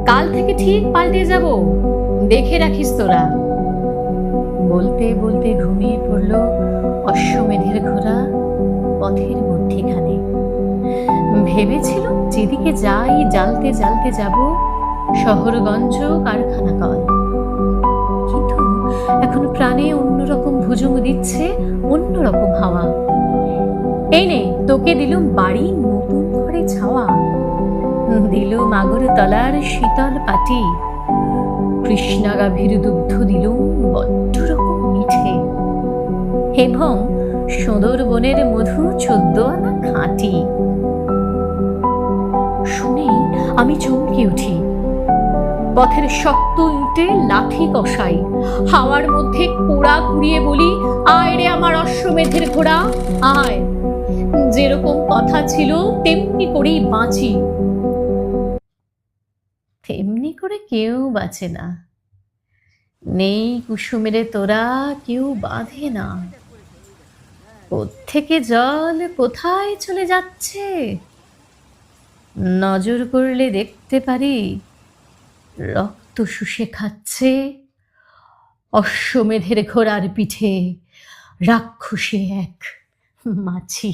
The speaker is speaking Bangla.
কাল থেকে ঠিক পাল্টে যাব, দেখে রাখিস তোরা। বলতে বলতে ঘুমিয়ে পড়ল অশ্বমেধের ঘোড়া পথের মধ্যিখানে। ভেবেছিল যেদিকে যাই জ্বালতে জ্বালতে যাব শহরগঞ্জ কারখানা কল, কিন্তু এখন প্রাণে অন্যরকম ভুজুং দিচ্ছে, অন্যরকম হাওয়া। এই নে, তোকে দিলুম বাড়ি নতুন করে ছাওয়া, দিলুম আগরতলার শীতল পাটি, কৃষ্ণাগাভীর দুগ্ধ দিলুম বড্ড রকম মিঠে, এবং সুন্দরবনের মধু 14 আনা খাঁটি। শুনেই আমি চমকে উঠি। পথের শক্ত ইঁটে লাঠি কষাই, হাওয়ার মধ্যে কোড়া কুড়িয়ে বলি, আয় রে আমার অশ্বমেধের ঘোড়া আয়। যেরকম কথা ছিল তেমনি করেই বাঁচি। তেমনি করে কেউ বাঁচে না, নেই কুসুমের তোরা, কেউ বাঁধে না। কোত্থেকে জল কোথায় চলে যাচ্ছে, নজর করলে দেখতে পারি রক্ত শুষে খাচ্ছে অশ্বমেধের ঘোড়ার পিঠে রাক্ষসী এক মাছি।